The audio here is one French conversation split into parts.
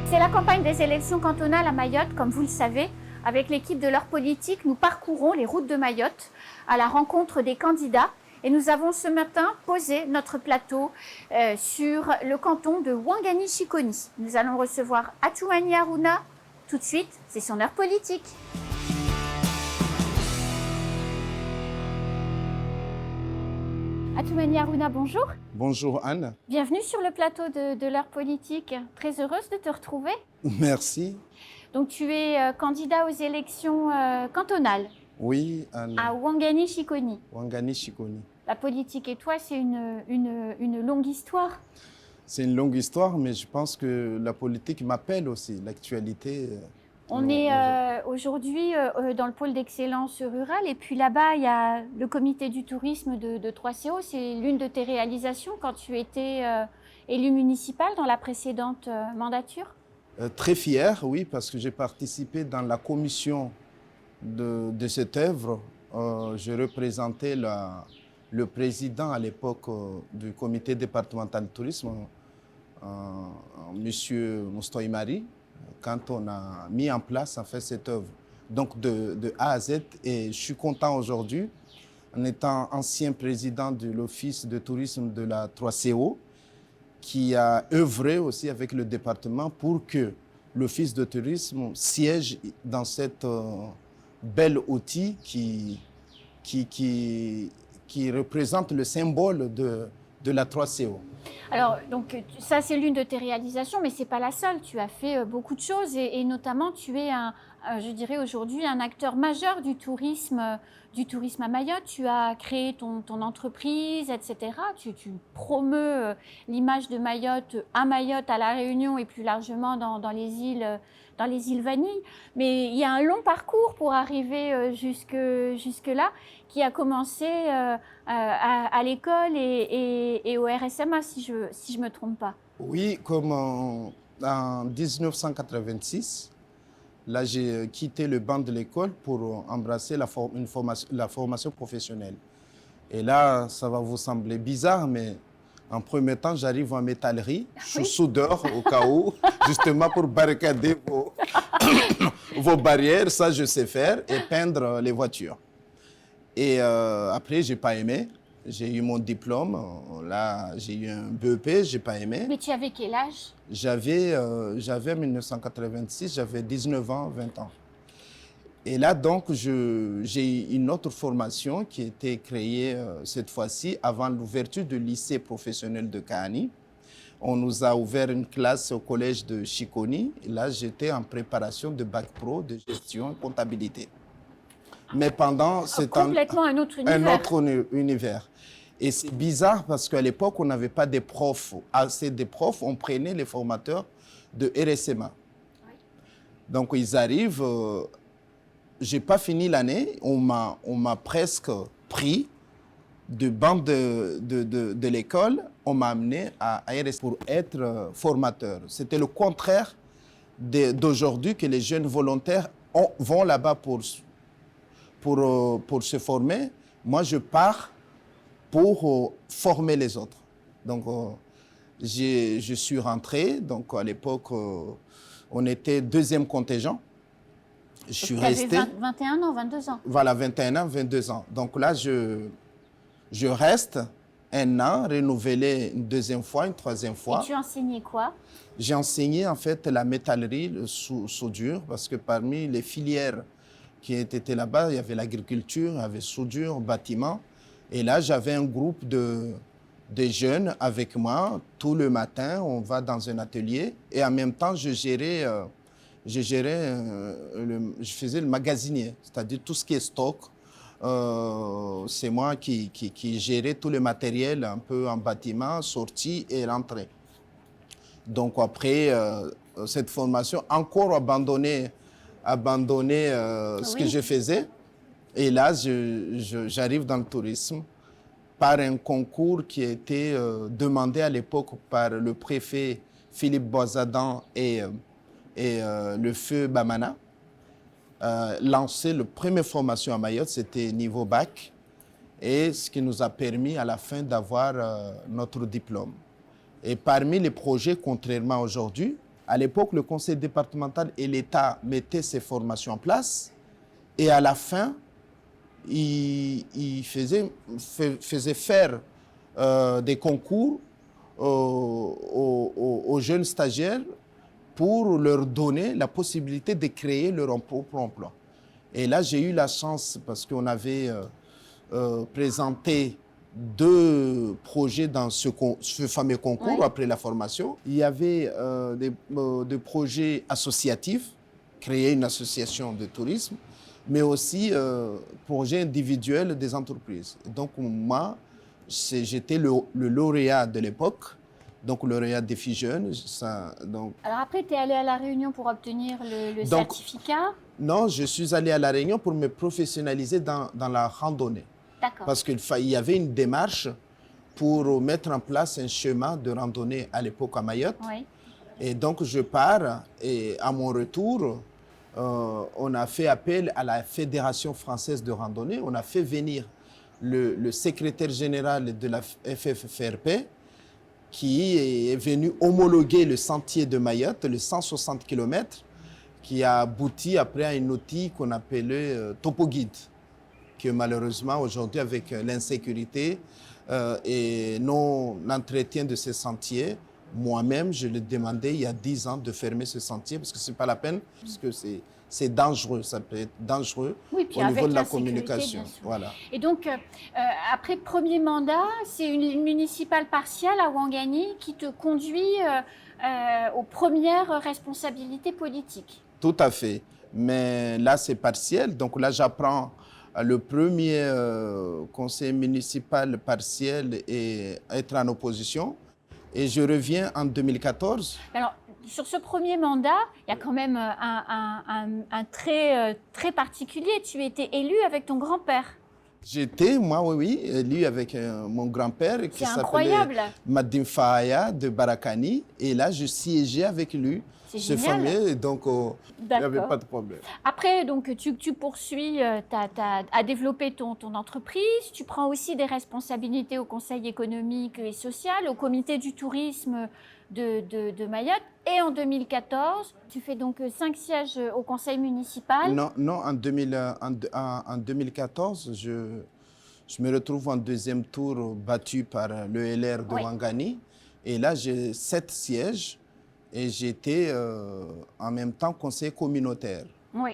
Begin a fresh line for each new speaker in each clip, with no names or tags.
C'est la campagne des élections cantonales à Mayotte, comme vous le savez. Avec l'équipe de l'heure politique, nous parcourons les routes de Mayotte à la rencontre des candidats. Et nous avons ce matin posé notre plateau sur le canton de Ouangani-Chikoni. Nous allons recevoir Atoumani Harouna. Tout de suite, c'est son heure politique. Atoumani Harouna, bonjour.
Bonjour Anne.
Bienvenue sur le plateau de l'heure politique. Très heureuse de te retrouver.
Merci.
Donc tu es candidat aux élections cantonales.
Oui, Anne.
À Ouangani-Chikoni.
Ouangani-Chikoni.
La politique et toi, c'est une longue histoire.
C'est une longue histoire, mais je pense que la politique m'appelle aussi, l'actualité.
On est aujourd'hui dans le pôle d'excellence rurale et puis là-bas, il y a le comité du tourisme de 3CO. C'est l'une de tes réalisations quand tu étais élu municipal dans la précédente mandature.
Très fier, oui, parce que j'ai participé dans la commission de cette œuvre. Je représentais le président à l'époque du comité départemental de tourisme, Monsieur Moustoy Marie, quand on a mis en place en fait, cette œuvre. Donc de A à Z, et je suis content aujourd'hui, en étant ancien président de l'Office de tourisme de la 3CO, qui a œuvré aussi avec le département pour que l'Office de tourisme siège dans cette bel outil qui représente le symbole de la 3CO.
Alors, donc, ça, c'est l'une de tes réalisations, mais ce n'est pas la seule. Tu as fait beaucoup de choses et notamment, tu es, je dirais aujourd'hui, un acteur majeur du tourisme à Mayotte. Tu as créé ton entreprise, etc. Tu promeus l'image de Mayotte, à La Réunion et plus largement dans les îles Vanille. Mais il y a un long parcours pour arriver jusque-là, qui a commencé à l'école et au RSMA, si je ne me trompe pas.
Oui, comme en 1986, là j'ai quitté le banc de l'école pour embrasser la formation professionnelle. Et là, ça va vous sembler bizarre, mais en premier temps, j'arrive en métallerie, je suis soudeur au cas où, justement pour barricader vos barrières, ça je sais faire, et peindre les voitures. Et après, je n'ai pas aimé. J'ai eu mon diplôme. Là, j'ai eu un BEP, je n'ai pas aimé.
Mais tu avais quel âge?
J'avais en 1986, j'avais 19 ans, 20 ans. Et là, donc, j'ai eu une autre formation qui a été créée cette fois-ci avant l'ouverture du lycée professionnel de Kahani. On nous a ouvert une classe au collège de Chikoni. Et là, j'étais en préparation de bac pro de gestion et comptabilité. Mais pendant
complètement un autre univers.
Un autre univers. Et c'est bizarre parce qu'à l'époque, on n'avait pas de profs. Assez de profs, on prenait les formateurs de RSMA. Oui. Donc, ils arrivent. Je n'ai pas fini l'année. On m'a presque pris du banc de l'école. On m'a amené à RSMA pour être formateur. C'était le contraire d'aujourd'hui que les jeunes volontaires vont là-bas pour se former. Moi, je pars pour former les autres. Donc, je suis rentré. Donc, à l'époque, on était deuxième contingent. Je suis resté.
21 ans, 22 ans.
Voilà, 21 ans, 22 ans. Donc là, je reste un an, renouvelé une deuxième fois, une troisième fois.
Et tu enseignais quoi?
J'ai enseigné en fait la métallerie, le soudure, parce que parmi les filières qui étaient là-bas, il y avait l'agriculture, il y avait soudure, bâtiment. Et là, j'avais un groupe de jeunes avec moi. Tout le matin, on va dans un atelier. Et en même temps, je faisais le magasinier, c'est-à-dire tout ce qui est stock. C'est moi qui gérais tout le matériel un peu en bâtiment, sortie et rentrée. Donc après cette formation, encore abandonné ce que je faisais. Et là, j'arrive dans le tourisme par un concours qui a été demandé à l'époque par le préfet Philippe Boisadan et le feu Bamana. Lancer la première formation à Mayotte, c'était niveau bac, et ce qui nous a permis à la fin d'avoir notre diplôme. Et parmi les projets, contrairement à aujourd'hui, À l'époque, le conseil départemental et l'État mettaient ces formations en place. Et à la fin, ils faisaient faire des concours aux jeunes stagiaires pour leur donner la possibilité de créer leur propre emploi. Et là, j'ai eu la chance parce qu'on avait présenté 2 projets dans ce fameux concours après la formation. Il y avait des projets associatifs, créer une association de tourisme, mais aussi projets individuels des entreprises. Donc moi, j'étais le lauréat de l'époque, donc lauréat Défi Jeunes.
Alors après, tu es allé à La Réunion pour obtenir le certificat?
Non, je suis allé à La Réunion pour me professionnaliser dans la randonnée.
D'accord.
Parce qu'il y avait une démarche pour mettre en place un schéma de randonnée à l'époque à Mayotte.
Oui.
Et donc je pars et à mon retour, on a fait appel à la Fédération française de randonnée. On a fait venir le secrétaire général de la FFFRP qui est venu homologuer le sentier de Mayotte, le 160 km, qui a abouti après à une outil qu'on appelait TopoGuide, que malheureusement aujourd'hui avec l'insécurité et non-entretien de ces sentiers, moi-même je l'ai demandé il y a 10 ans de fermer ce sentier parce que ce n'est pas la peine, parce que c'est dangereux, ça peut être dangereux au niveau de la communication. Voilà.
Et donc, après premier mandat, c'est une municipale partielle à Ouangani qui te conduit aux premières responsabilités politiques.
Tout à fait. Mais là, c'est partiel. Donc là, j'apprends le premier conseil municipal partiel et être en opposition. Et je reviens en 2014.
Alors, sur ce premier mandat, il y a quand même un trait très particulier. Tu étais élu avec ton grand-père.
J'étais, moi, oui, élu avec mon grand-père qui s'appelait Madim Fahaya de Barakani. Et là, je siégeais avec lui.
C'est génial.
Fameux, donc il n'y avait pas de problème.
Après, donc, tu poursuis à développer ton entreprise. Tu prends aussi des responsabilités au Conseil économique et social, au comité du tourisme de Mayotte. Et en 2014, tu fais donc 5 sièges au conseil municipal.
Non, en 2014, je me retrouve en deuxième tour battu par le LR de Ouangani. Et là, j'ai 7 sièges. Et j'étais en même temps conseiller communautaire,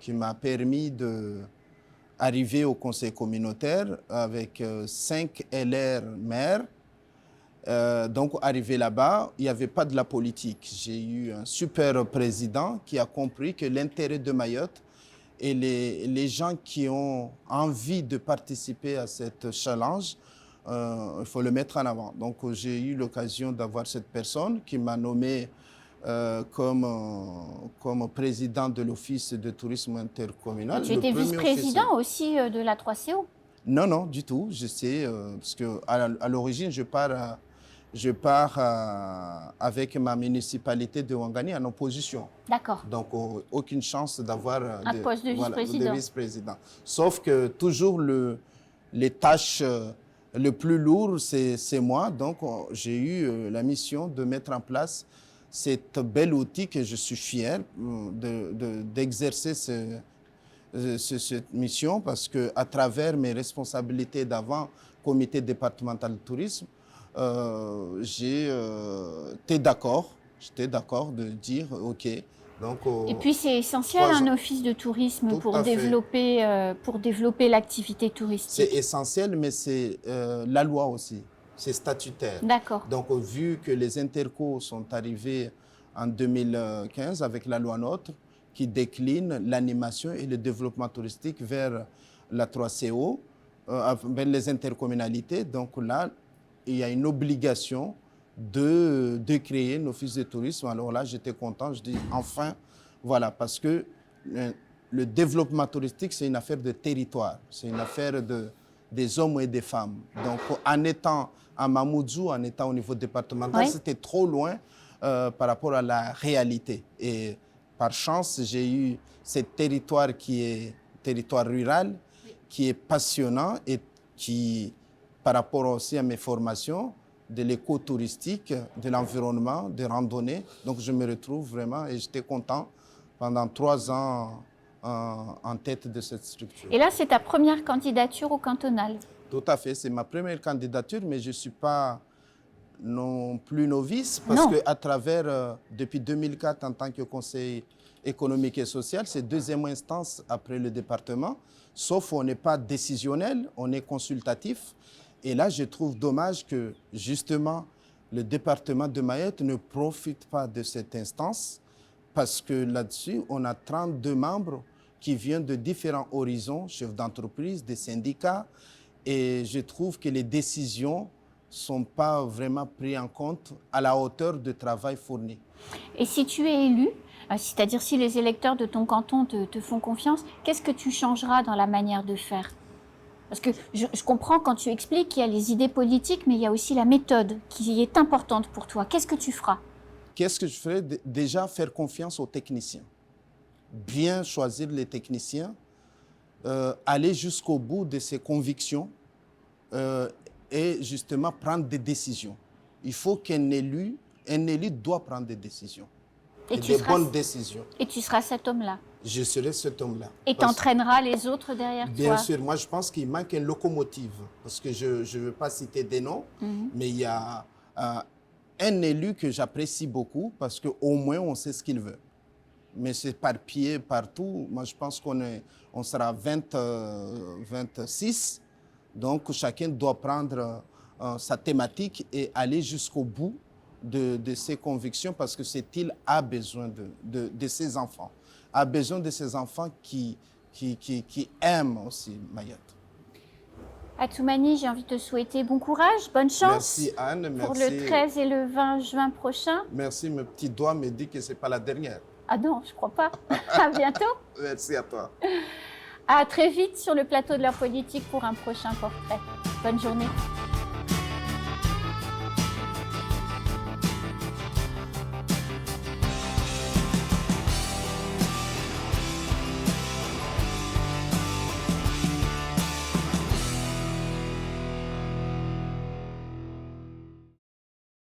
qui m'a permis d'arriver au conseil communautaire avec 5 LR maires. Donc, arrivé là-bas, il n'y avait pas de la politique. J'ai eu un super président qui a compris que l'intérêt de Mayotte et les gens qui ont envie de participer à cette challenge, il faut le mettre en avant. Donc, j'ai eu l'occasion d'avoir cette personne qui m'a nommé comme président de l'Office de tourisme intercommunal.
Tu étais vice-président aussi de la 3CO?
Non, du tout. Je sais, parce qu'à l'origine, je pars avec ma municipalité de Ouangani en opposition.
D'accord.
Donc, aucune chance d'avoir
un poste de vice-président.
Vice-président. Sauf que toujours les tâches le plus lourdes, c'est moi. Donc, j'ai eu la mission de mettre en place cet bel outil que je suis fier d'exercer cette mission parce qu'à travers mes responsabilités d'avant comité départemental de tourisme, j'étais d'accord de dire OK. Donc,
et puis c'est essentiel un office de tourisme pour développer l'activité touristique.
C'est essentiel, mais c'est la loi aussi. C'est statutaire.
D'accord.
Donc, vu que les intercos sont arrivés en 2015 avec la loi NOTRe, qui décline l'animation et le développement touristique vers la 3CO, vers les intercommunalités, donc là, il y a une obligation de créer un office de tourisme. Alors là, j'étais content, je dis enfin, voilà, parce que le développement touristique, c'est une affaire de territoire, c'est une affaire des hommes et des femmes. Donc, en étant à Mamoudzou, en étant au niveau départemental, c'était trop loin par rapport à la réalité. Et par chance, j'ai eu ce territoire qui est territoire rural, qui est passionnant et qui, par rapport aussi à mes formations, de l'éco-touristique, de l'environnement, des randonnées. Donc je me retrouve vraiment et j'étais content pendant 3 ans en tête de cette structure.
Et là, c'est ta première candidature au cantonal?
Tout à fait, c'est ma première candidature, mais je ne suis pas non plus novice parce qu'à travers, depuis 2004 en tant que conseiller économique et social, c'est deuxième instance après le département, sauf on n'est pas décisionnel, on est consultatif. Et là, je trouve dommage que justement le département de Mayotte ne profite pas de cette instance parce que là-dessus, on a 32 membres qui viennent de différents horizons, chefs d'entreprise, des syndicats, et je trouve que les décisions ne sont pas vraiment prises en compte à la hauteur du travail fourni.
Et si tu es élu, c'est-à-dire si les électeurs de ton canton te font confiance, qu'est-ce que tu changeras dans la manière de faire? Parce que je comprends quand tu expliques qu'il y a les idées politiques, mais il y a aussi la méthode qui est importante pour toi. Qu'est-ce que tu feras?
Qu'est-ce que je ferai? Déjà, faire confiance aux techniciens. Bien choisir les techniciens, aller jusqu'au bout de ses convictions et justement prendre des décisions. Il faut qu'un élu doit prendre des décisions. Et des bonnes décisions.
Et tu seras cet homme-là?
Je serai cet homme-là.
Et tu entraîneras les autres derrière toi?
Bien sûr. Moi, je pense qu'il manque une locomotive. Parce que je ne veux pas citer des noms, mais il y a un élu que j'apprécie beaucoup parce qu'au moins, on sait ce qu'il veut. Mais c'est par pied partout. Moi, je pense qu'on sera 26. Donc, chacun doit prendre sa thématique et aller jusqu'au bout de ses convictions parce que cette île a besoin de ses enfants, a besoin de ses enfants qui aiment aussi Mayotte.
Atoumani, j'ai envie de te souhaiter bon courage, bonne chance.
Merci Anne, merci.
Pour le 13 et le 20 juin prochain.
Merci, mes petits doigts me disent que ce n'est pas la dernière.
Ah non, je ne crois pas. À bientôt.
Merci à toi.
À très vite sur le plateau de l'heure politique pour un prochain portrait. Bonne journée.